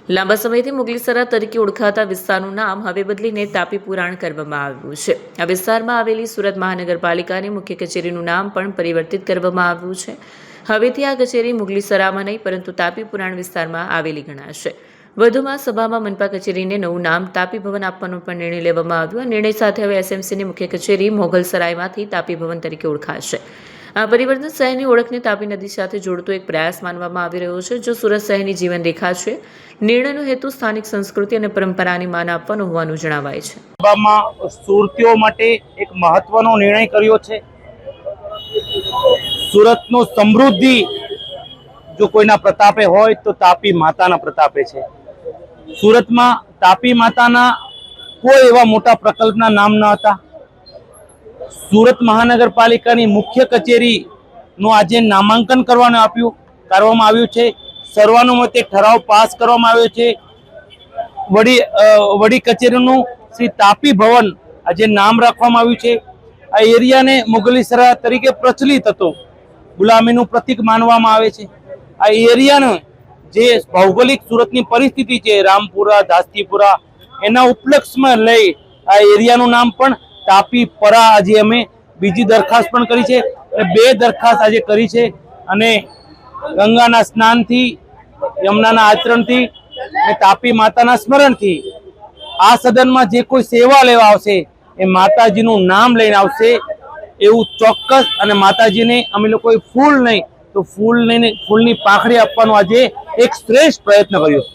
લાંબા સમયથી મુગલીસરા તરીકે ઓળખાતા વિસ્તારનું નામ હવે બદલીને તાપી પુરાણ કરવામાં આવ્યું છે। આ વિસ્તારમાં આવેલી સુરત મહાનગરપાલિકાની મુખ્ય કચેરીનું નામ પણ પરિવર્તિત કરવામાં આવ્યું છે। હવેથી આ કચેરી મુગલીસરામાં નહીં પરંતુ તાપી પુરાણ વિસ્તારમાં આવેલી ગણાશે। વધુમાં સભામાં મનપા કચેરીને નવું નામ તાપી ભવન આપવાનો પણ નિર્ણય લેવામાં આવ્યો। આ નિર્ણય સાથે હવે એસએમસીની મુખ્ય કચેરી મોગલસરાયમાંથી તાપી ભવન તરીકે ઓળખાશે। આ પરિવર્તન શહેરની ઓળખને તાપી નદી સાથે જોડતો એક પ્રયાસ માનવામાં આવી રહ્યો છે, જો સુરત શહેરની જીવનરેખા છે। નિર્ણયનો હેતુ સ્થાનિક સંસ્કૃતિ અને પરંપરાને માન આપવાનો હોવાનું જણાવાય છે। સભામાં સુરતીઓ માટે એક મહત્વનો નિર્ણય કર્યો છે। સુરતનો સમૃદ્ધિ જો કોઈના પ્રતાપે હોય તો તાપી માતાના પ્રતાપે છે। સુરતમાં તાપી માતાના કોઈ એવા મોટા પ્રકલ્પના નામ ન હતા। સુરત મહાનગરપાલિકાની મુખ્ય કચેરીનું આજે નામાંકન કરવામાં આવ્યું છે। સર્વાનુમતે ઠરાવ પાસ કરવામાં આવ્યો છે। વડી કચેરીનું શ્રી તાપી ભવન આજે નામ રાખવામાં આવ્યું છે। આ એરિયાને મુગલીસરા તરીકે પ્રચલિત હતો, ગુલામીનું પ્રતીક માનવામાં આવે છે। આ એરિયાનો જે ભૌગોલિક સુરતની પરિસ્થિતિ છે, રામપુરા, દાસ્તીપુરા, એના ઉપલક્ષમાં લઈ આ એરિયાનું નામ પણ તાપી પરા આજે અમે બીજી દરખાસ્ત પણ કરી છે અને 2 દરખાસ્ત આજે કરી છે। અને ગંગાના સ્નાનથી, યમુનાના આચરણથી અને તાપી માતાના સ્મરણથી આ સદનમાં જે કોઈ સેવા લેવા આવશે એ માતાજીનું નામ લઈને આવશે એવું ચોક્કસ। અને માતાજીને અમે લોકોએ ફૂલ નહીં તો ફૂલની પાંખડી આપવાનો આજે એક શ્રેષ્ઠ પ્રયત્ન કર્યો।